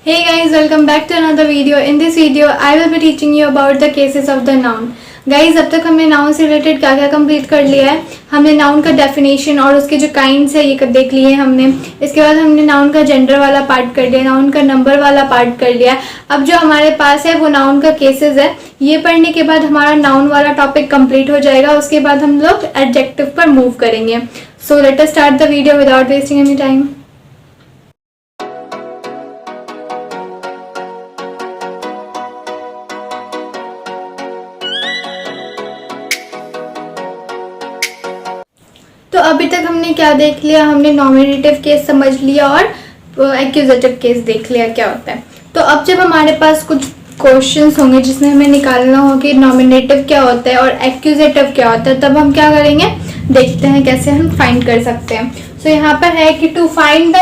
Hey guys, welcome back to another video. In this video, I will be teaching you about the cases of the noun. Guys, अब तक हमने noun से related क्या क्या complete कर लिया है। हमने नाउन का डेफिनेशन और उसके जो काइंड्स है ये देख लिए हैं हमने। इसके बाद हमने नाउन का जेंडर वाला पार्ट कर लिया, नाउन का नंबर वाला पार्ट कर लिया। अब जो हमारे पास है वो नाउन का केसेस है। ये पढ़ने के बाद हमारा नाउन वाला टॉपिक कंप्लीट हो जाएगा। उसके बाद हम लोग एडजेक्टिव पर मूव करेंगे। So let us start the video without wasting any time. तो अभी तक हमने क्या देख लिया, हमने नॉमिनेटिव केस समझ लिया और एक्यूजेटिव केस देख लिया क्या होता है। तो अब जब हमारे पास कुछ क्वेश्चंस होंगे जिसमें हमें निकालना हो कि नॉमिनेटिव क्या होता है और एक्यूजेटिव क्या होता है, तब हम क्या करेंगे, देखते हैं कैसे हम फाइंड कर सकते हैं। सो यहाँ पर है कि to find the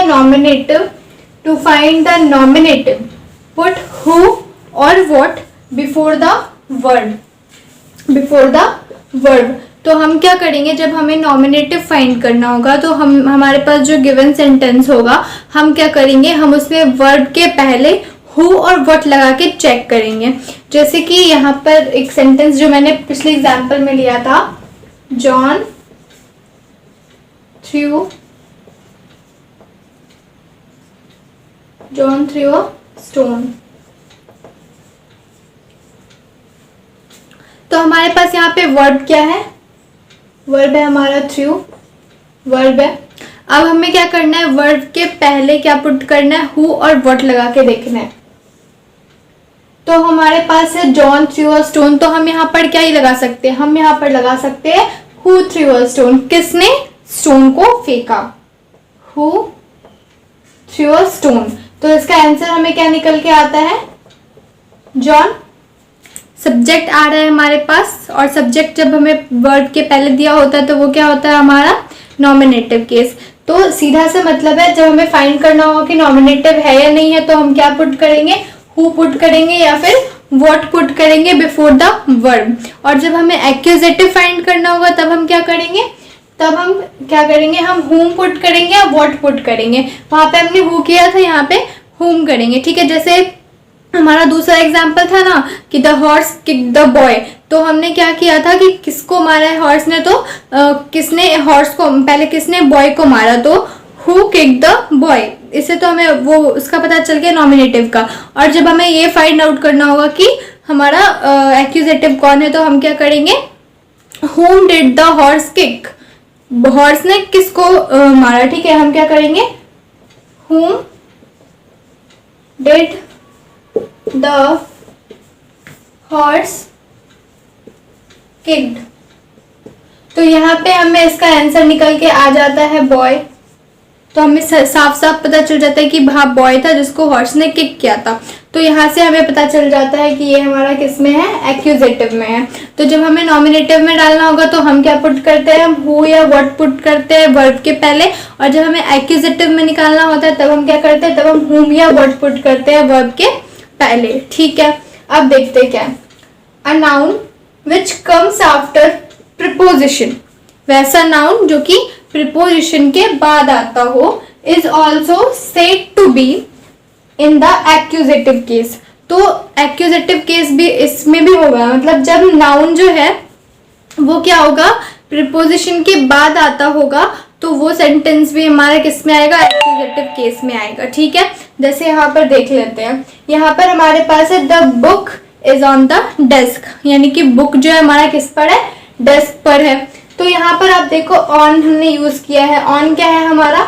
nominative put who और व्हाट बिफोर द वर्ब। तो हम क्या करेंगे, जब हमें नॉमिनेटिव फाइंड करना होगा तो हमारे पास जो गिवन सेंटेंस होगा हम क्या करेंगे, हम उसमें वर्ब के पहले हु और व्हाट लगा के चेक करेंगे। जैसे कि यहाँ पर एक सेंटेंस जो मैंने पिछले एग्जांपल में लिया था, जॉन थ्रू अ स्टोन। तो हमारे पास यहाँ पे वर्ब क्या है, वर्ब है हमारा थ्रू, वर्ब है। अब हमें क्या करना है, वर्ब के पहले क्या पुट करना है, हु और व्हाट लगा के देखना है। तो हमारे पास है जॉन थ्रू अ स्टोन, तो हम यहाँ पर क्या ही लगा सकते हैं, हम यहाँ पर लगा सकते हैं हु थ्रू अ स्टोन, किसने स्टोन को फेंका, हु थ्रू अ स्टोन। तो इसका आंसर हमें क्या निकल के आता है, जॉन। सब्जेक्ट आ रहा है हमारे पास, और सब्जेक्ट जब हमें वर्ब के पहले दिया होता है तो वो क्या होता है हमारा नॉमिनेटिव केस। तो सीधा सा मतलब है, जब हमें फाइंड करना होगा कि नॉमिनेटिव है या नहीं है तो हम क्या पुट करेंगे, हु पुट करेंगे या फिर व्हाट पुट करेंगे बिफोर द वर्ब। और जब हमें एक्यूजेटिव फाइंड करना होगा तब हम क्या करेंगे, हम हुम पुट करेंगे या व्हाट पुट करेंगे। वहां पे हमने हु किया था, यहाँ पे हुम करेंगे, ठीक है। जैसे हमारा दूसरा एग्जाम्पल था ना कि the horse kick the boy, तो हमने क्या किया था कि किसको मारा है हॉर्स ने, तो किसने हॉर्स को पहले, किसने बॉय को मारा, तो हु किक द बॉय। इससे तो हमें वो उसका पता चल गया नॉमिनेटिव का। और जब हमें ये फाइंड आउट करना होगा कि हमारा एक्यूजेटिव कौन है, तो हम क्या करेंगे, हुम did the horse kick, horse ने किसको मारा, ठीक है। हम क्या करेंगे, हुम डिड द हॉर्स किक्ड। तो यहाँ पे हमें इसका आंसर निकल के आ जाता है बॉय। तो हमें साफ साफ पता चल जाता है कि हाँ बॉय था जिसको हॉर्स ने किक किया था। तो यहाँ से हमें पता चल जाता है कि ये हमारा किस में है, एक्यूजेटिव में है। तो जब हमें नॉमिनेटिव में डालना होगा तो हम क्या पुट करते हैं, हम हु या व्हाट पुट करते हैं वर्ब के पहले। और जब हमें एक्यूजेटिव में निकालना होता है तब हम क्या करते हैं, तब हम हुम या व्हाट पुट करते हैं वर्ब के पहले, ठीक है। अब देखते क्या है, a noun which comes after preposition, वैसा नाउन जो कि प्रीपोजिशन के बाद आता हो, is also said to be in the accusative case. तो एक्यूजेटिव केस भी इसमें भी होगा, मतलब जब नाउन जो है वो क्या होगा, प्रीपोजिशन के बाद आता होगा, तो वो सेंटेंस भी हमारा किस में आएगा, एक्यूजेटिव केस में आएगा, ठीक है। जैसे यहाँ पर देख लेते हैं, यहाँ पर हमारे पास है the book is on the desk, यानी कि बुक जो है हमारा किस पर है, डेस्क पर है। तो यहाँ पर आप देखो ऑन हमने यूज किया है, ऑन क्या है हमारा,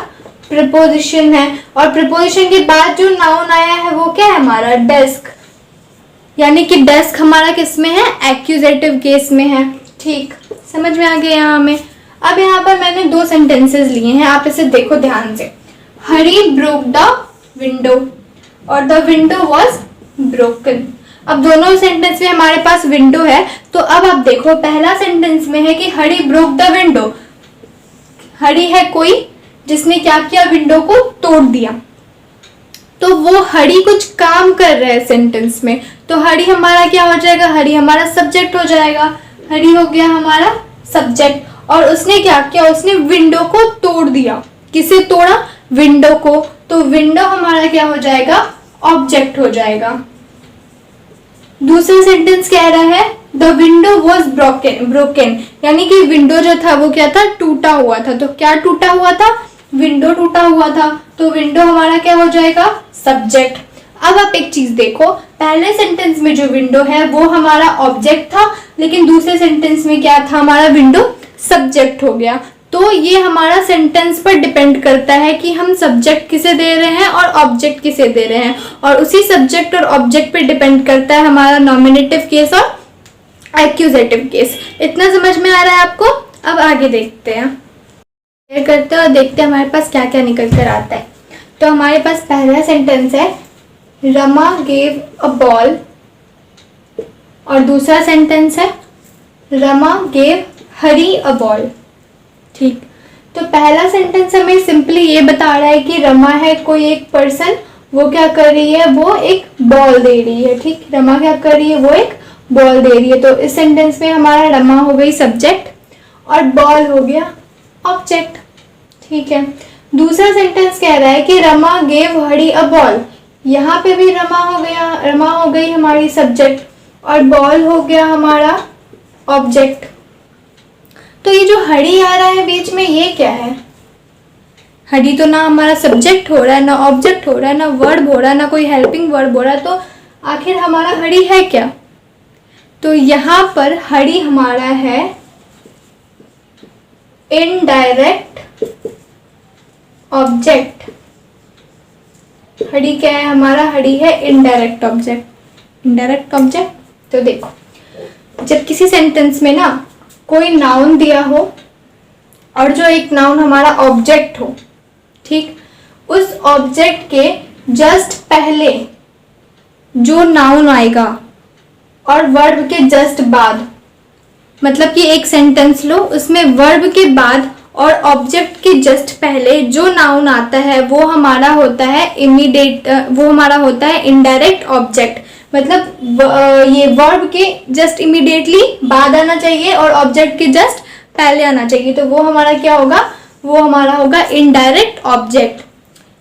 प्रीपोजिशन है। और प्रीपोजिशन के बाद जो नाउन आया है वो क्या है हमारा, डेस्क, यानी कि डेस्क हमारा किस में है, एक्यूजेटिव केस में है, ठीक। समझ में आ गया यहाँ हमें। अब यहाँ पर मैंने दो सेंटेंसेस लिए हैं, आप इसे देखो ध्यान से। हरी ब्रोक द विंडो और द विंडो वॉज ब्रोकन। अब दोनों सेंटेंस में हमारे पास विंडो है, तो अब आप देखो पहला सेंटेंस में है कि हरी ब्रोक द विंडो, हरी है कोई जिसने क्या किया, विंडो को तोड़ दिया। तो वो हरी कुछ काम कर रहा है सेंटेंस में, तो हरी हमारा क्या हो जाएगा, हरी हमारा सब्जेक्ट हो जाएगा, हरी हो गया हमारा सब्जेक्ट। और उसने क्या किया, उसने विंडो को तोड़ दिया। किसे तोड़ा, विंडो को। तो विंडो हमारा क्या हो जाएगा, ऑब्जेक्ट हो जाएगा। दूसरा सेंटेंस कह रहा है द विंडो वॉज ब्रोकन, यानी कि विंडो जो था वो क्या था, टूटा हुआ था। तो क्या टूटा हुआ था, विंडो टूटा हुआ था, तो विंडो हमारा क्या हो जाएगा, सब्जेक्ट। अब आप एक चीज देखो, पहले सेंटेंस में जो विंडो है वो हमारा ऑब्जेक्ट था, लेकिन दूसरे सेंटेंस में क्या था, हमारा विंडो सब्जेक्ट हो गया। तो ये हमारा सेंटेंस पर डिपेंड करता है कि हम सब्जेक्ट किसे दे रहे हैं और ऑब्जेक्ट किसे दे रहे हैं, और उसी सब्जेक्ट और ऑब्जेक्ट पे डिपेंड करता है हमारा नॉमिनेटिव केस और एक्यूजेटिव केस। इतना समझ में आ रहा है आपको? अब आगे देखते हैं, करते हैं और देखते हैं हमारे पास क्या क्या निकल कर आता है। तो हमारे पास पहला सेंटेंस है रमा गेव अ बॉल, और दूसरा सेंटेंस है Rama gave Hari a ball. ठीक, तो पहला सेंटेंस हमें सिंपली ये बता रहा है कि रमा है कोई एक पर्सन, वो क्या कर रही है, वो एक बॉल दे रही है। ठीक, रमा क्या कर रही है, वो एक बॉल दे रही है। तो इस सेंटेंस में हमारा रमा हो गई सब्जेक्ट और बॉल हो गया ऑब्जेक्ट। ठीक है, दूसरा सेंटेंस कह रहा है कि Rama gave Hari a ball, यहाँ पे भी रमा हो गया, रमा हो गई हमारी सब्जेक्ट और बॉल हो गया हमारा ऑब्जेक्ट। तो ये जो हरी आ रहा है बीच में, ये क्या है, हरी तो ना हमारा सब्जेक्ट हो रहा है, ना ऑब्जेक्ट हो रहा है, ना वर्ब हो रहा है, ना कोई हेल्पिंग वर्ब हो रहा है, तो आखिर हमारा हरी है क्या? तो यहाँ पर हरी हमारा है इनडायरेक्ट ऑब्जेक्ट। हरी क्या है हमारा, हरी है इनडायरेक्ट ऑब्जेक्ट। इनडायरेक्ट ऑब्जेक्ट, तो देखो जब किसी सेंटेंस में ना कोई नाउन दिया हो और जो एक नाउन हमारा ऑब्जेक्ट हो, ठीक, उस ऑब्जेक्ट के जस्ट पहले जो नाउन आएगा और वर्ब के जस्ट बाद, मतलब कि एक सेंटेंस लो, उसमें वर्ब के बाद और ऑब्जेक्ट के जस्ट पहले जो नाउन आता है वो हमारा होता है इमीडिएट, वो हमारा होता है इनडायरेक्ट ऑब्जेक्ट। मतलब ये वर्ब के जस्ट इमीडिएटली बाद आना चाहिए और ऑब्जेक्ट के जस्ट पहले आना चाहिए, तो वो हमारा क्या होगा, वो हमारा होगा इनडायरेक्ट ऑब्जेक्ट।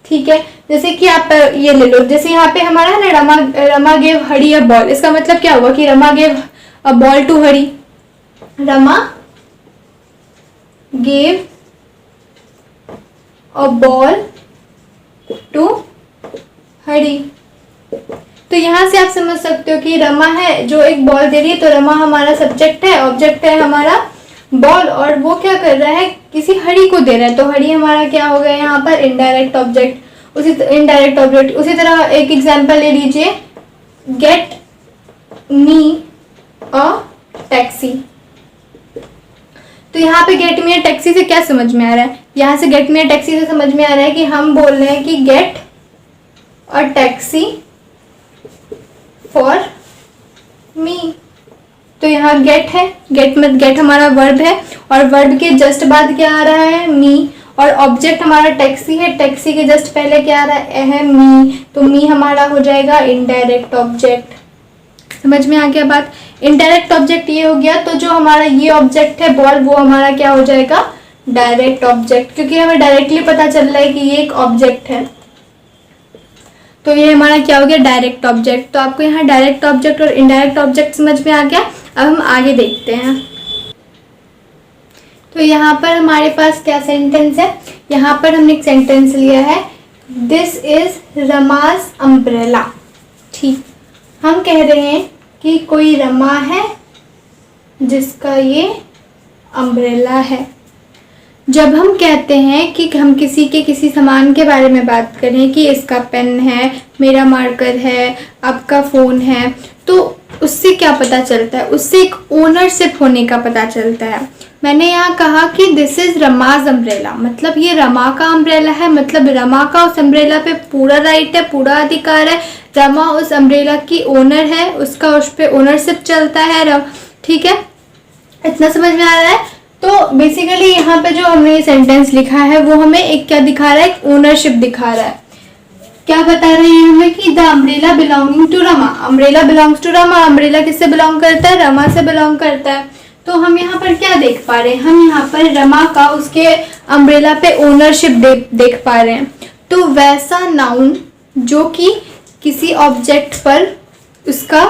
ठीक है, जैसे कि आप ये ले लो, जैसे यहाँ पे हमारा है ना Rama gave Hari a ball, इसका मतलब क्या हुआ कि Rama gave a ball to Hari, Rama gave a ball to Hari. तो यहां से आप समझ सकते हो कि रमा है जो एक बॉल दे रही है, तो रमा हमारा सब्जेक्ट है, ऑब्जेक्ट है हमारा बॉल, और वो क्या कर रहा है, किसी हरी को दे रहा है, तो हरी हमारा क्या हो गया यहाँ पर इनडायरेक्ट ऑब्जेक्ट। उसी तरह एक एग्जांपल ले लीजिए, गेट मी अ टैक्सी। तो यहाँ पे गेट मी अ टैक्सी से क्या समझ में आ रहा है, यहाँ से गेट मी अ टैक्सी से समझ में आ रहा है कि हम बोल रहे हैं कि get a taxi for me. तो यहाँ गेट है, गेट हमारा वर्ब है और वर्ब के जस्ट बाद क्या आ रहा है, मी, और ऑब्जेक्ट हमारा टैक्सी है, टैक्सी के जस्ट पहले क्या आ रहा है मी, तो मी हमारा हो जाएगा इनडायरेक्ट ऑब्जेक्ट। समझ में आ गया बात? इनडायरेक्ट ऑब्जेक्ट ये हो गया, तो जो हमारा ये ऑब्जेक्ट है बॉल, वो हमारा क्या हो जाएगा, डायरेक्ट ऑब्जेक्ट, क्योंकि हमें डायरेक्टली पता चल रहा है कि ये एक ऑब्जेक्ट है, तो ये हमारा क्या हो गया, डायरेक्ट ऑब्जेक्ट। तो आपको यहाँ डायरेक्ट ऑब्जेक्ट और इनडायरेक्ट ऑब्जेक्ट समझ में आ गया। अब हम आगे देखते हैं। तो यहाँ पर हमारे पास क्या सेंटेंस है, यहाँ पर हमने एक सेंटेंस लिया है, दिस इज रमाज अम्ब्रेला। ठीक, हम कह रहे हैं कि कोई रमा है जिसका ये अम्ब्रेला है। जब हम कहते हैं कि हम किसी सामान के बारे में बात करें कि इसका पेन है, मेरा मार्कर है, आपका फ़ोन है, तो उससे क्या पता चलता है, उससे एक ओनरशिप होने का पता चलता है। मैंने यहाँ कहा कि दिस इज रमाज अम्ब्रेला, मतलब ये रमा का अम्ब्रेला है, मतलब रमा का उस अम्ब्रेला पे पूरा राइट है, पूरा अधिकार है, रमा उस अम्ब्रेला की ओनर है, उसका उस पर ओनरशिप चलता है। ठीक है, इतना समझ में आ रहा है? तो बेसिकली यहाँ पे जो हमने ये सेंटेंस लिखा है वो हमें एक क्या दिखा रहा है, एक ओनरशिप दिखा रहा है। क्या बता रहे हैं हमें कि the umbrella belonging to Rama, umbrella belongs to Rama. Umbrella किससे बिलोंग करता है, रमा से बिलोंग करता है। तो हम यहाँ पर क्या देख पा रहे हैं, हम यहाँ पर रमा का उसके अम्ब्रेला पे ओनरशिप देख पा रहे हैं। तो वैसा नाउन जो कि किसी ऑब्जेक्ट पर उसका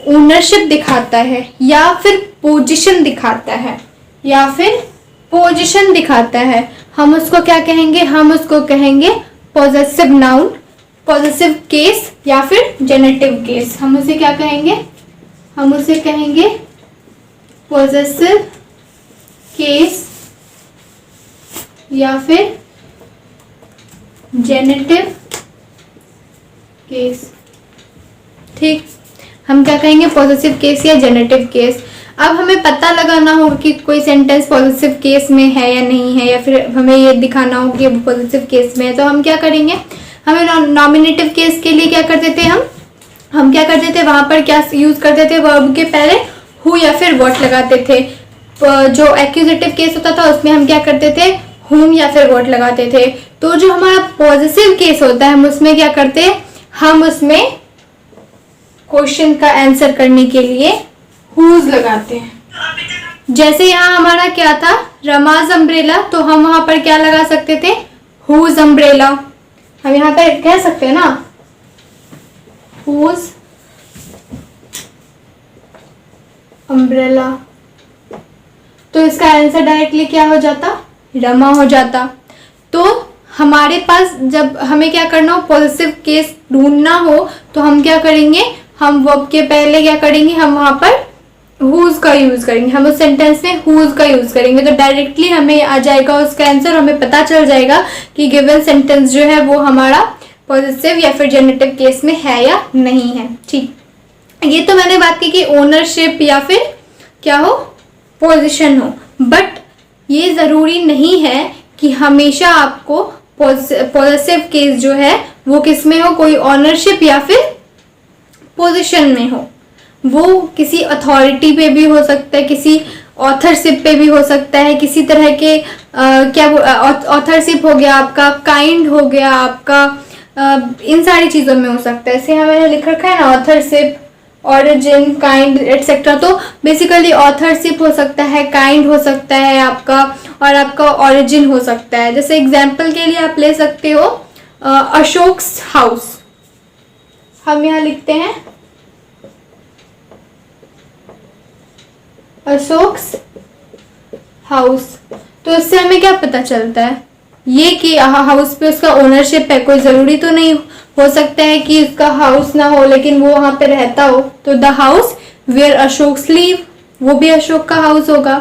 ओनरशिप दिखाता है या फिर पोजीशन दिखाता है, या फिर पोजीशन दिखाता है, हम उसको क्या कहेंगे? हम उसको कहेंगे पॉजेसिव नाउन, पॉजेसिव केस या फिर जेनेटिव केस। हम उसे क्या कहेंगे? हम उसे कहेंगे पॉजेसिव केस या फिर जेनेटिव केस। ठीक, हम क्या कहेंगे? पॉजिटिव केस या जेनेटिव केस। अब हमें पता लगाना होगा कि कोई सेंटेंस पॉजिटिव केस में है या नहीं है, या फिर हमें ये दिखाना होगा कि पॉजिटिव केस में है, तो हम क्या करेंगे? हमें नॉमिनेटिव केस के लिए क्या करते थे? हम क्या करते थे? वहां पर क्या यूज करते थे? वर्ब के पहले हु या फिर व्हाट लगाते थे। जो एक्यूजेटिव केस होता था उसमें हम क्या करते थे? हुम या फिर व्हाट लगाते थे। तो जो हमारा पॉजिटिव केस होता है, हम उसमें क्या करते हैं? हम उसमें क्वेश्चन का आंसर करने के लिए हुज लगाते हैं। जैसे यहाँ हमारा क्या था? रमाज अम्ब्रेला, तो हम वहां पर क्या लगा सकते थे? Whose umbrella. हम यहाँ पर कह सकते हैं ना, हुज अम्ब्रेला, तो इसका आंसर डायरेक्टली क्या हो जाता? रमा हो जाता। तो हमारे पास जब हमें क्या करना हो? पॉजिटिव केस ढूंढना हो, तो हम क्या करेंगे? हम वर्ब के पहले क्या करेंगे? हम वहां पर हुज का यूज करेंगे। हम उस सेंटेंस में हुज का यूज करेंगे, तो डायरेक्टली हमें आ जाएगा उसका आंसर। हमें पता चल जाएगा कि गिवन सेंटेंस जो है वो हमारा पॉजिटिव या फिर जेनेटिव केस में है या नहीं है। ठीक, ये तो मैंने बात की कि ओनरशिप या फिर क्या हो? पोजीशन हो। बट ये जरूरी नहीं है कि हमेशा आपको पॉजिटिव केस जो है वो किस में हो? कोई ओनरशिप या फिर पोजीशन में हो। वो किसी अथॉरिटी पे भी हो सकता है, किसी ऑथरशिप पे भी हो सकता है, किसी तरह के क्या ऑथरशिप हो गया आपका, काइंड हो गया आपका, इन सारी चीजों में हो सकता है। ऐसे हमें लिख रखा है ना, ऑथरशिप, ऑरिजिन, काइंड एटसेट्रा। तो बेसिकली ऑथरशिप हो सकता है, काइंड हो सकता है आपका, और आपका ऑरिजिन हो सकता है। जैसे एग्जाम्पल के लिए आप ले सकते हो अशोक्स हाउस। हम यहाँ लिखते हैं अशोक्स हाउस, तो इससे हमें क्या पता चलता है? ये कि हाउस पे उसका ओनरशिप है। कोई जरूरी तो नहीं, हो सकता है कि उसका हाउस ना हो लेकिन वो वहां पे रहता हो। तो the house where Ashok live, वो भी अशोक का हाउस होगा।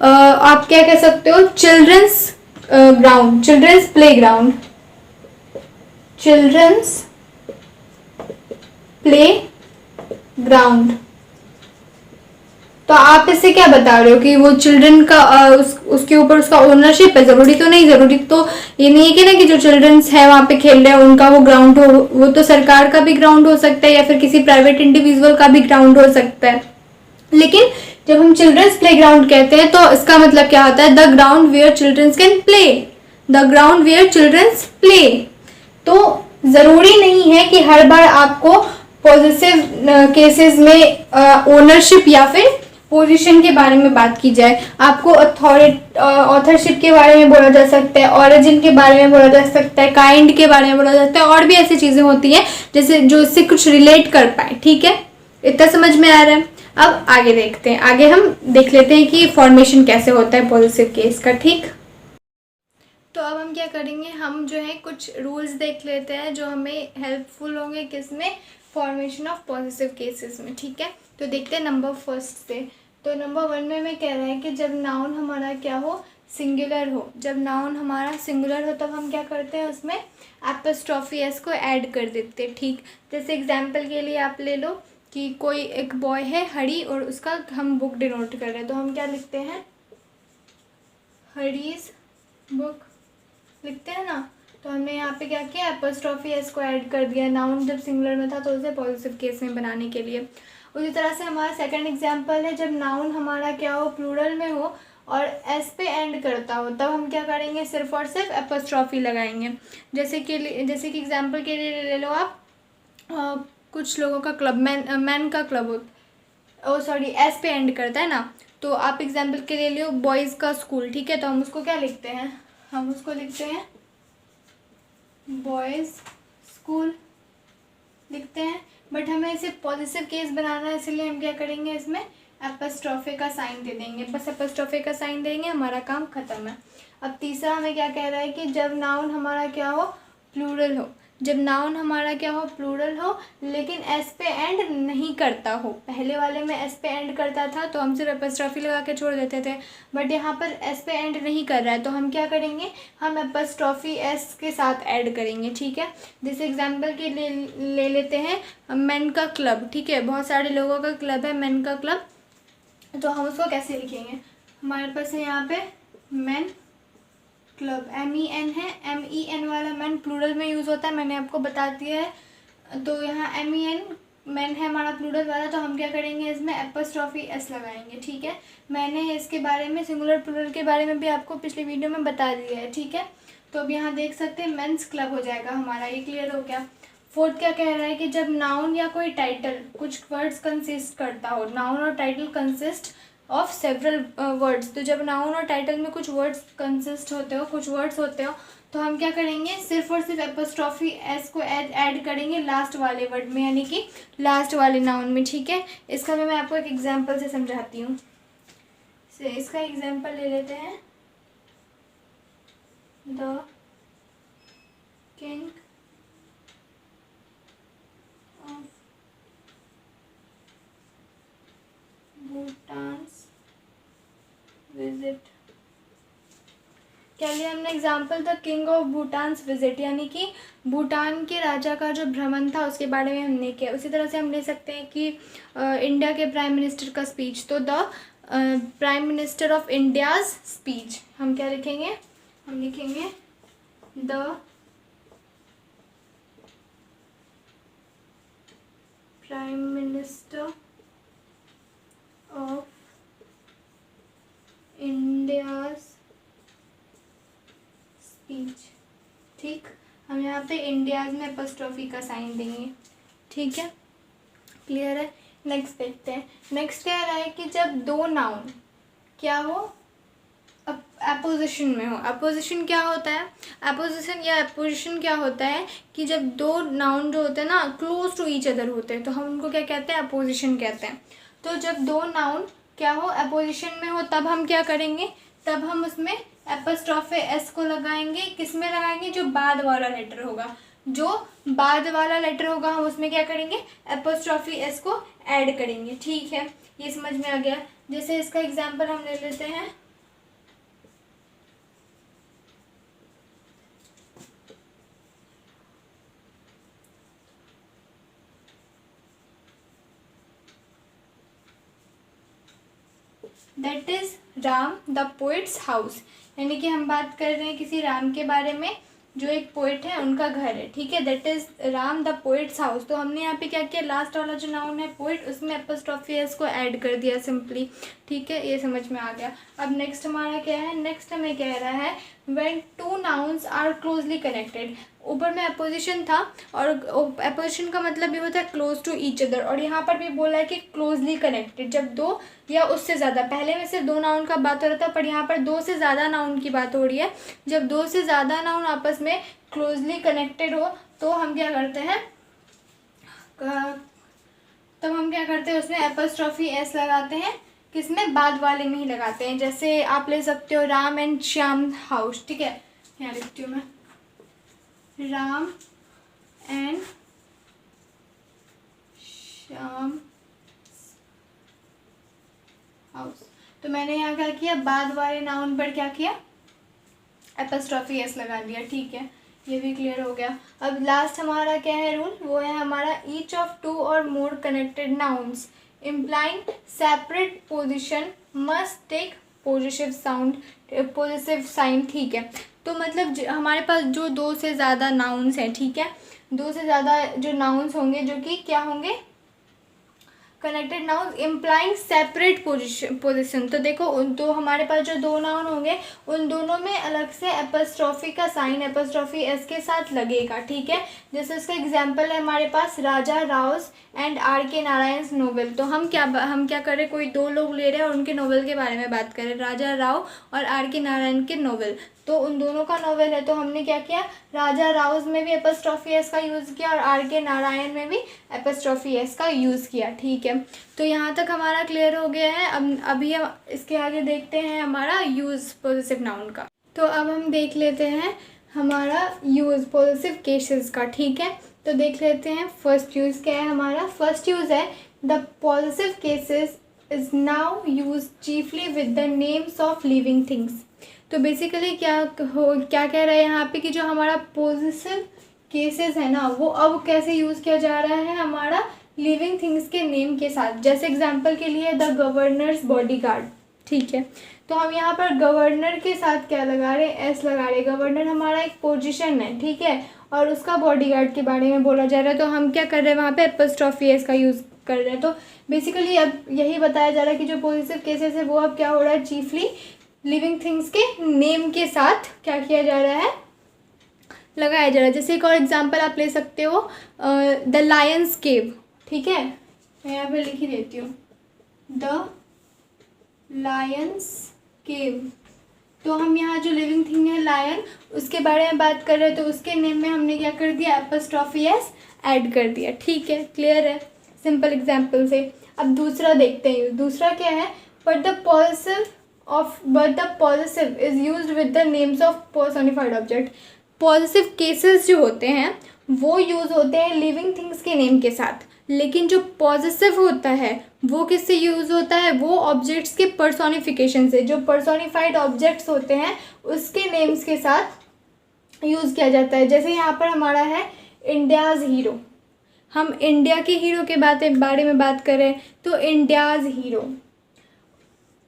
आप क्या कह सकते हो? Children's ground, children's play ground, children's play ground. तो आप इससे क्या बता रहे हो कि वो चिल्ड्रन का उसके ऊपर उसका ओनरशिप है? जरूरी तो नहीं। जरूरी तो ये नहीं है कि ना कि जो चिल्ड्रंस है वहां पे खेल रहे हैं उनका वो ग्राउंड हो। वो तो सरकार का भी ग्राउंड हो सकता है या फिर किसी प्राइवेट इंडिविजुअल का भी ग्राउंड हो सकता है। लेकिन जब हम चिल्ड्रंस प्ले ग्राउंड कहते हैं तो इसका मतलब क्या होता है? The ground where children's can play, the ground where children's play. तो जरूरी नहीं है कि हर बार आपको पॉजिटिव केसेस में ओनरशिप या फिर पोजीशन के बारे में बात की जाए। आपको ऑथरशिप के बारे में बोला जा सकता है, ऑरिजिन के बारे में बोला जा सकता है, काइंड के बारे में बोला जा सकता है, और भी ऐसी चीजें होती हैं जैसे जो इससे कुछ रिलेट कर पाए। ठीक है, इतना समझ में आ रहा है? अब आगे देखते हैं। आगे हम देख लेते हैं कि फॉर्मेशन कैसे होता है पॉजिटिव केस का। ठीक, तो अब हम क्या करेंगे? हम जो है कुछ रूल्स देख लेते हैं जो हमें हेल्पफुल होंगे किसमें? फॉर्मेशन ऑफ पॉजिटिव केसेस में। ठीक है, तो देखते हैं नंबर फर्स्ट से। तो नंबर 1 में हमें कह रहा है कि जब नाउन हमारा क्या हो? सिंगुलर हो। जब नाउन हमारा सिंगुलर हो तब हम क्या करते हैं? उसमें एपोस्ट्रोफी एस को ऐड कर देते हैं। ठीक, जैसे एग्जाम्पल के लिए आप ले लो कि कोई एक बॉय है हरी और उसका हम बुक डिनोट कर रहे हैं, तो हम क्या लिखते हैं? हरीज बुक लिखते हैं ना। तो हमने यहाँ पे क्या किया? एपोस्ट्रोफी एस को ऐड कर दिया। नाउन जब सिंगुलर में था तो उसे पॉजिटिव केस में बनाने के लिए। उसी तरह से हमारा सेकंड एग्जांपल है, जब नाउन हमारा क्या हो? प्लूरल में हो और एस पे एंड करता हो, तब हम क्या करेंगे? सिर्फ और सिर्फ एपोस्ट्रोफी लगाएंगे। जैसे कि एग्जांपल के लिए ले लो आप कुछ लोगों का क्लब, मैन का क्लब हो, ओ सॉरी एस पे एंड करता है ना। तो आप एग्जाम्पल के लिए लो बॉयज़ का स्कूल। ठीक है, तो हम उसको क्या लिखते हैं? हम उसको लिखते हैं बॉयज़ स्कूल। बट हमें इसे पॉजिटिव केस बनाना है, इसलिए हम क्या करेंगे, इसमें एपस्ट्रॉफे का साइन दे देंगे, बस एपस्ट्रॉफे का साइन देंगे, हमारा काम खत्म है। अब तीसरा हमें क्या कह रहा है कि जब नाउन हमारा क्या हो, प्लूरल हो, जब नाउन हमारा क्या हो, प्लूरल हो, लेकिन एस पे एंड नहीं करता हो। पहले वाले में एस पे एंड करता था तो हम सिर्फ एपस्ट्रॉफी लगा के छोड़ देते थे, बट यहाँ पर एस पे एंड नहीं कर रहा है, तो हम क्या करेंगे, हम एपस्ट्रॉफी एस के साथ ऐड करेंगे, ठीक है। जैसे एग्जाम्पल के ले लेते हैं मेन का क्लब, ठीक है, बहुत सारे लोगों का क्लब है मेन का क्लब, तो हम उसको कैसे लिखेंगे, हमारे पास है यहाँ पे मेन क्लब, MEN है, MEN वाला मैन प्लूरल में यूज़ होता है, मैंने आपको बता दिया है। तो यहाँ MEN मैन है हमारा प्लूरल वाला, तो हम क्या करेंगे, इसमें एपस्ट्रॉफी एस लगाएंगे, ठीक है। मैंने इसके बारे में, सिंगुलर प्लूरल के बारे में भी आपको पिछली वीडियो में बता दिया है, ठीक है। तो अब यहाँ देख सकते हैं मेंस क्लब हो जाएगा हमारा, ये क्लियर हो गया। फोर्थ क्या कह रहा है कि जब नाउन या कोई टाइटल कुछ वर्ड्स कंसिस्ट करता हो, नाउन और title consist of several words, तो जब नाउन और टाइटल में कुछ वर्ड्स कंसिस्ट होते हो, कुछ वर्ड्स होते हो, तो हम क्या करेंगे, सिर्फ और सिर्फ एपस्ट्रॉफी एस को ऐड करेंगे लास्ट वाले वर्ड में, यानी कि लास्ट वाले नाउन में, ठीक है। इसका भी मैं आपको एक एग्जांपल से समझाती हूँ। इसका एग्जांपल ले लेते हैं, the king of Bhutan's visit. क्या लिया हमने example, the king of Bhutan's visit, यानी कि भूटान के राजा का जो भ्रमण था उसके बारे में हमने किया। उसी तरह से हम ले सकते हैं कि इंडिया के प्राइम मिनिस्टर का स्पीच, तो the prime minister of India's speech, हम क्या लिखेंगे, हम लिखेंगे the prime minister of India's speech, ठीक। हम यहाँ पे इंडियाज में एपस्ट्रॉफी का साइन देंगे, ठीक है, क्लियर है। नेक्स्ट देखते हैं, नेक्स्ट कह रहा है कि जब दो नाउन क्या हो, अपोजिशन में हो। अपोजिशन क्या होता है, अपोजिशन या अपोजिशन क्या होता है कि जब दो नाउन जो होते हैं ना क्लोज टू ईच अदर होते हैं, तो हम उनको क्या कहते हैं, अपोजिशन कहते हैं। तो जब दो नाउन क्या हो, अपोजिशन में हो, तब हम क्या करेंगे, तब हम उसमें एपस्ट्रॉफे एस को लगाएंगे, किस में लगाएंगे, जो बाद वाला लेटर होगा, जो बाद वाला लेटर होगा हम उसमें क्या करेंगे, एपस्ट्रॉफी एस को ऐड करेंगे, ठीक है। ये समझ में आ गया। जैसे इसका एग्जांपल हम ले लेते हैं, that is Ram the poets house, यानी कि हम बात कर रहे हैं किसी राम के बारे में जो एक पोइट है उनका घर है, ठीक है। That is Ram the poets house. तो हमने यहाँ पे क्या किया, लास्ट वाला जो नाउन है पोइट, उसमें एपस्ट्रॉफी एस को ऐड कर दिया सिंपली, ठीक है, ये समझ में आ गया। अब नेक्स्ट हमारा क्या है, नेक्स्ट हमें कह रहा है when two nouns are closely connected. ऊपर में अपोजिशन था, और अपोजिशन का मतलब ये होता है क्लोज टू ईच अदर, और यहाँ पर भी बोला है कि क्लोजली कनेक्टेड, जब दो या उससे ज़्यादा, पहले में सिर्फ दो नाउन का बात हो रहा था, पर यहाँ पर दो से ज़्यादा नाउन की बात हो रही है। जब दो से ज़्यादा नाउन आपस में क्लोजली कनेक्टेड हो, तो हम क्या करते हैं, तब हम क्या करते हैं, उसमें एपस्ट्रॉफी एस लगाते हैं, किसमें, बाद वाले में ही लगाते हैं। जैसे आप ले सकते हो राम एंड श्याम हाउस, ठीक है, यहाँ लिखती हूँ मैं, राम एंड श्याम हाउस। तो मैंने यहाँ क्या किया, बाद वाले नाउन पर क्या किया, एपस्ट्रॉफी एस लगा दिया, ठीक है, ये भी क्लियर हो गया। अब लास्ट हमारा क्या है रूल, वो है हमारा ईच ऑफ टू और more connected nouns implying separate position must take positive sound, positive sign, ठीक है। तो मतलब हमारे पास जो दो से ज़्यादा नाउन्स हैं, ठीक है, दो से ज़्यादा जो नाउन्स होंगे जो कि क्या होंगे, connected noun implying separate position. तो देखो तो हमारे पास जो दो नाउन होंगे उन दोनों में अलग से एपस्ट्रॉफी का साइन एपस्ट्रॉफी एस के साथ लगेगा, ठीक है। जैसे इसका एग्जांपल है हमारे पास Raja Rao and R.K. Narayan novel. तो हम क्या कर रहे हैं, कोई दो लोग ले रहे हैं और उनके नोवेल के बारे में बात कर रहे हैं, राजा राव और R.K. नारायण के नोवेल। तो उन दोनों का नॉवेल है। तो हमने क्या किया, राजा राउज में भी एपस्ट्रॉफी एस का यूज़ किया और R.K. नारायण में भी एपस्ट्रॉफी एस का यूज़ किया। ठीक है, तो यहाँ तक हमारा क्लियर हो गया है। अब अभी हम इसके आगे देखते हैं हमारा यूज़ पॉजिटिव नाउन का। तो अब हम देख लेते हैं हमारा यूज़ पॉजिटिव केसेस का। ठीक है, तो देख लेते हैं फर्स्ट यूज़ क्या है हमारा। फर्स्ट यूज़ है the positive cases is now use chiefly with the names of living things. तो बेसिकली क्या कह रहा है यहाँ पे कि जो हमारा पॉजिटिव केसेस है ना, वो अब कैसे यूज़ किया जा रहा है, हमारा लिविंग थिंग्स के नेम के साथ। जैसे एग्जांपल के लिए द गवर्नर्स बॉडीगार्ड। ठीक है, तो हम यहाँ पर गवर्नर के साथ क्या लगा रहे हैं, एस लगा रहे हैं। गवर्नर हमारा एक पोजीशन है, ठीक है, और उसका बॉडीगार्ड के बारे में बोला जा रहा है, तो हम क्या कर रहे हैं वहाँ पे एपस्ट्रॉफी एस का यूज़ कर रहे हैं। तो बेसिकली अब यही बताया जा रहा है कि जो पॉजिटिव केसेस है वो अब क्या हो रहा है, चीफली लिविंग थिंग्स के नेम के साथ क्या किया जा रहा है, लगाया जा रहा है। जैसे एक और एग्जांपल आप ले सकते हो, द लायंस केव। ठीक है, मैं यहाँ पे लिख ही देती हूँ, द लायंस केव। तो हम यहाँ जो लिविंग थिंग है लायन, उसके बारे में बात कर रहे हैं, तो उसके नेम में हमने क्या कर दिया, एपस्ट्रॉफी एस ऐड कर दिया। ठीक है, क्लियर है सिंपल एग्जाम्पल से। अब दूसरा देखते हैं। दूसरा क्या है, but the positive is used with the names of personified object. Positive cases जो होते हैं वो यूज़ होते हैं लिविंग थिंग्स के नेम के साथ, लेकिन जो पॉजिटिव होता है वो किससे यूज़ होता है, वो ऑब्जेक्ट्स के पर्सोनिफिकेशन से। जो पर्सोनिफाइड ऑब्जेक्ट्स होते हैं उसके नेम्स के साथ यूज़ किया जाता है। जैसे यहाँ पर हमारा है इंडियाज़ हीरो, हम इंडिया के हीरो के बारे में बात करें तो India's hero.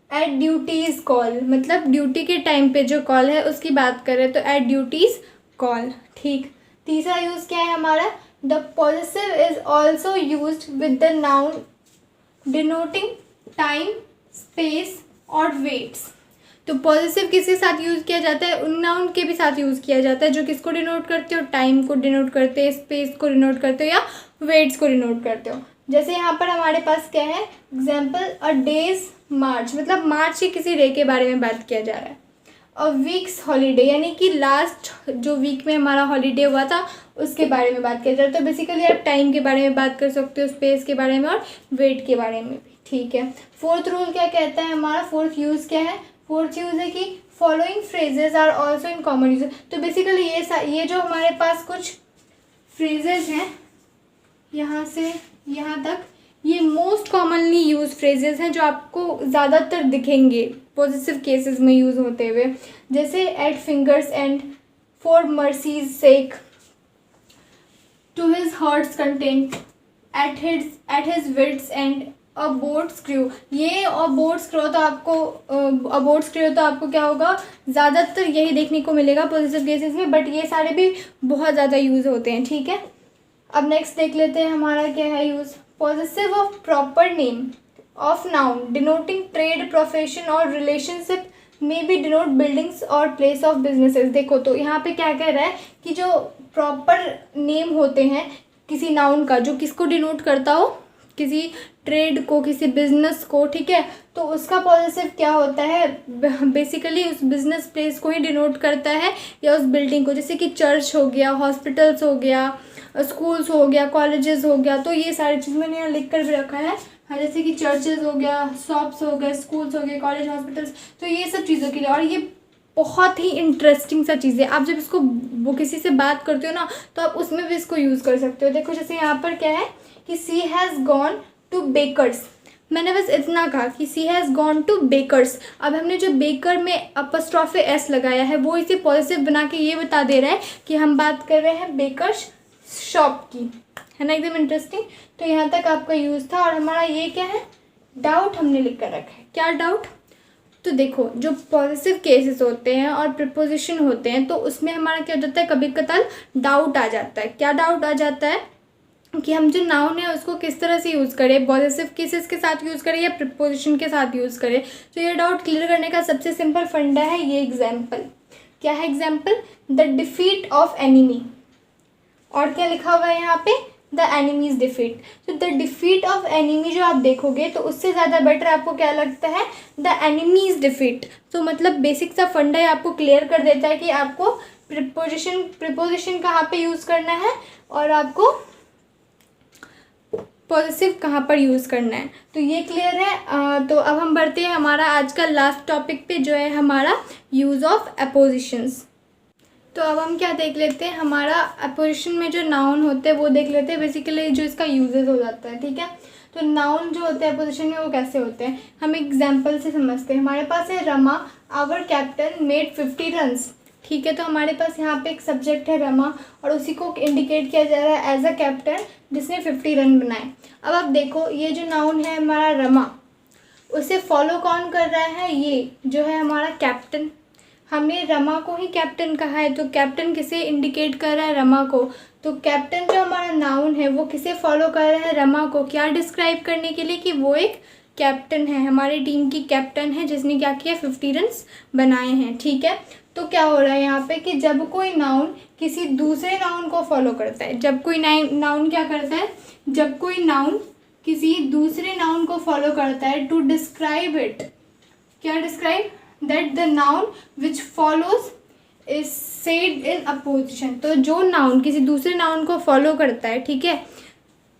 At duty's call, मतलब ड्यूटी के टाइम पे जो कॉल है उसकी बात करें तो एट ड्यूटीज़ कॉल। ठीक, तीसरा यूज़ क्या है हमारा, the positive is also used with the noun denoting time, space और वेट्स। तो पॉजिटिव किसके साथ यूज़ किया जाता है, उन नाउन के भी साथ यूज़ किया जाता है जो किसको डिनोट करते हो, टाइम को डिनोट करते हो, स्पेस को डिनोट करते हो या वेट्स को डिनोट करते हो। जैसे यहाँ पर हमारे पास क्या है एग्जाम्पल, अ डेज मार्च, मतलब मार्च के किसी डे के बारे में बात किया जा रहा है। अ वीक्स हॉलीडे, यानी कि लास्ट जो वीक में हमारा हॉलीडे हुआ था उसके बारे में बात किया जा रहा है। तो बेसिकली आप टाइम के बारे में बात कर सकते हो, स्पेस के बारे में और वेट के बारे में भी। ठीक है, फोर्थ रूल क्या कहता है हमारा, फोर्थ यूज़ क्या है, फोर्थ यूज़ है कि following phrases are also in common use. तो बेसिकली ये जो हमारे पास कुछ फ्रेजेस हैं यहाँ से यहाँ तक, ये मोस्ट कॉमनली यूज फ्रेजेस हैं जो आपको ज़्यादातर दिखेंगे पॉजिटिव केसेस में यूज़ होते हुए। जैसे at fingers end, for mercy's sake, to his heart's content, at his wits end, a boat screw. ये और बोट स्क्रू तो आपको क्या होगा, ज़्यादातर यही देखने को मिलेगा पॉजिटिव केसेस में, बट ये सारे भी बहुत ज़्यादा यूज़ होते हैं। ठीक है, अब नेक्स्ट देख लेते हैं हमारा क्या है use, positive of proper name of noun denoting trade, profession और relationship may be denote buildings और प्लेस ऑफ बिजनेसेस। देखो तो यहाँ पे क्या कह रहा है कि जो प्रॉपर नेम होते हैं किसी नाउन का जो किसको डिनोट करता हो, किसी ट्रेड को, किसी बिजनेस को, ठीक है, तो उसका पॉजिटिव क्या होता है, बेसिकली उस बिजनेस प्लेस को ही डिनोट करता है या उस बिल्डिंग को। जैसे कि चर्च हो गया, हॉस्पिटल्स हो गया, स्कूल्स हो गया, कॉलेजेस हो गया। तो ये सारी चीज़ मैंने यहाँ लिख कर भी रखा है, हाँ, जैसे कि चर्चेज हो गया, शॉप्स हो गए, स्कूल्स हो गए, कॉलेज, हॉस्पिटल्स। तो ये सब चीज़ों के लिए, और ये बहुत ही इंटरेस्टिंग सा चीज़ है। आप जब इसको वो किसी से बात करते हो ना तो आप उसमें भी इसको यूज़ कर सकते हो। देखो जैसे यहाँ पर क्या है कि सी हैज़ गॉन टू बेकर्स, मैंने बस इतना कहा कि सी हैज़ गॉन टू बेकर्स। अब हमने जो बेकर में अपस्ट्रॉफी एस लगाया है वो इसे पॉजिटिव बना के ये बता दे रहा है कि हम बात कर रहे हैं बेकर्स शॉप की, है ना, एकदम इंटरेस्टिंग। तो यहाँ तक आपका यूज़ था। और हमारा ये क्या है, डाउट हमने लिख कर रखा है। क्या डाउट, तो देखो जो पॉजिटिव केसेस होते हैं और प्रीपोजिशन होते हैं तो उसमें हमारा क्या हो जाता है, कभी कताल डाउट आ जाता है। क्या डाउट आ जाता है कि हम जो नाउन है उसको किस तरह से यूज़ करें, पॉजिटिव केसेस के साथ यूज़ करें या प्रीपोजिशन के साथ यूज़ करें। तो ये डाउट क्लियर करने का सबसे सिंपल फंडा है ये एग्जाम्पल। क्या है example, the defeat of enemy, और क्या लिखा हुआ है यहाँ पे, द एनिमीज डिफीट। तो द डिफीट ऑफ एनिमी जो आप देखोगे तो उससे ज़्यादा बेटर आपको क्या लगता है, द एनिमीज डिफीट। तो मतलब बेसिक सा फंडा आपको क्लियर कर देता है कि आपको प्रिपोजिशन कहाँ पे यूज़ करना है और आपको पॉजिटिव कहाँ पर यूज़ करना है। तो ये क्लियर है। तो अब हम बढ़ते हैं हमारा आज का लास्ट टॉपिक पे, जो है हमारा यूज़ ऑफ अपोजिशंस। तो अब हम क्या देख लेते हैं, हमारा अपोजिशन में जो नाउन होते हैं वो देख लेते हैं, बेसिकली जो इसका यूजेस हो जाता है। ठीक है, तो नाउन जो होते हैं अपोजिशन में वो कैसे होते हैं, हम एग्जाम्पल से समझते हैं। हमारे पास है Rama, our captain made 50 runs. ठीक है, तो हमारे पास यहाँ पे एक सब्जेक्ट है रमा और उसी को इंडिकेट किया जा रहा है एज अ कैप्टन जिसने 50 रन बनाए। अब आप देखो ये जो नाउन है हमारा रमा, उसे फॉलो कौन कर रहा है, ये जो है हमारा कैप्टन। हमने रमा को ही कैप्टन कहा है, तो कैप्टन किसे इंडिकेट कर रहा है, रमा को। तो कैप्टन जो हमारा नाउन है वो किसे फॉलो कर रहा है, रमा को। क्या डिस्क्राइब करने के लिए कि वो एक कैप्टन है, हमारी टीम की कैप्टन है जिसने क्या किया, 50 रन्स बनाए हैं। ठीक है, तो क्या हो रहा है यहाँ पे कि जब कोई नाउन किसी दूसरे नाउन को फॉलो करता है, जब कोई नाउन क्या करता है, जब कोई नाउन किसी दूसरे नाउन को फॉलो करता है टू डिस्क्राइब इट, क्या describe, that the noun which follows is said in opposition. तो जो नाउन किसी दूसरे नाउन को फॉलो करता है, ठीक है,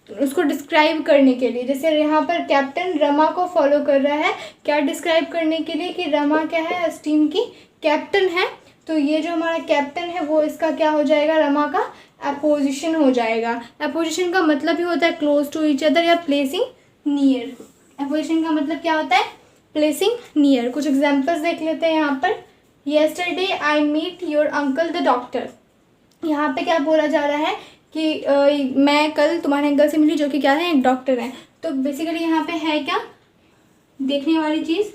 उसको डिस्क्राइब करने के लिए, जैसे यहाँ पर कैप्टन रमा को फॉलो कर रहा है, क्या डिस्क्राइब करने के लिए कि रमा क्या है, इस टीम की कैप्टन है। तो ये जो हमारा कैप्टन है वो इसका क्या हो जाएगा, रमा का अपोजिशन हो जाएगा। अपोजिशन का मतलब ही होता है क्लोज टू ईच अदर या प्लेसिंग नियर। अपोजिशन का मतलब क्या होता है, प्लेसिंग नियर। कुछ एग्जाम्पल्स देख लेते हैं यहाँ पर। Yesterday I meet your uncle the doctor. यहाँ पे क्या बोला जा रहा है कि मैं कल तुम्हारे अंकल से मिली जो कि क्या है, एक डॉक्टर है। तो बेसिकली यहाँ पे है क्या, देखने वाली चीज़,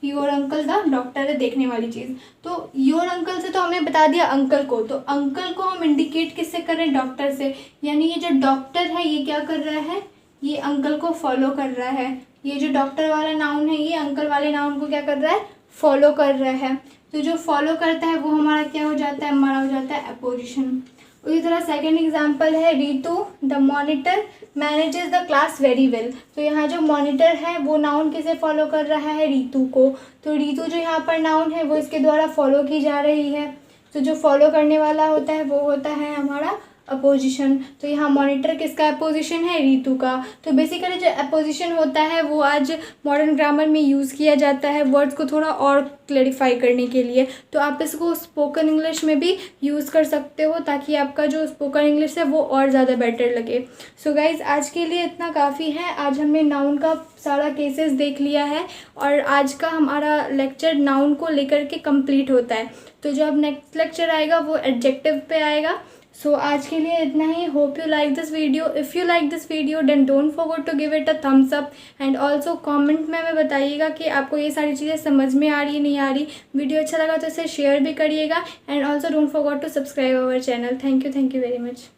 योर अंकल द डॉक्टर है, देखने वाली चीज़। तो योर अंकल से तो हमने बता दिया अंकल को, तो अंकल को हम इंडिकेट किससे करें, डॉक्टर से। यानी ये जो डॉक्टर है ये क्या कर रहा है, ये अंकल को फॉलो कर रहा है। ये जो डॉक्टर वाला नाउन है ये अंकल वाले नाउन को क्या कर रहा है, फॉलो कर रहा है। तो जो फॉलो करता है वो हमारा क्या हो जाता है, हमारा हो जाता है अपोजिशन। उसी तरह सेकेंड एग्जाम्पल है Ritu the monitor manages the class very well. तो यहाँ जो मॉनिटर है वो नाउन किसे फॉलो कर रहा है, रीतू को। तो रीतू जो यहाँ पर नाउन है वो इसके द्वारा फॉलो की जा रही है। तो जो फॉलो करने वाला होता है वो होता है हमारा अपोजिशन। तो यहाँ मॉनिटर किसका अपोजिशन है, रीतू का। तो बेसिकली जो अपोजिशन होता है वो आज मॉडर्न ग्रामर में यूज़ किया जाता है वर्ड्स को थोड़ा और क्लैरिफाई करने के लिए। तो आप इसको स्पोकन इंग्लिश में भी यूज़ कर सकते हो ताकि आपका जो स्पोकन इंग्लिश है वो और ज़्यादा बेटर लगे। सो गाइज़ आज के लिए इतना काफ़ी है। आज हमने नाउन का सारा केसेस देख लिया है और आज का हमारा लेक्चर नाउन को लेकर के कंप्लीट होता है। तो जो अब नेक्स्ट लेक्चर आएगा वो एडजेक्टिव पे आएगा। सो आज के लिए इतना ही। Hope you like this video. If you like this video then don't forget to give it a thumbs up and also comment में हमें बताइएगा कि आपको ये सारी चीज़ें समझ में आ रही है नहीं आ रही। वीडियो अच्छा लगा तो इसे शेयर भी करिएगा and also don't forget to subscribe our channel. Thank you very much.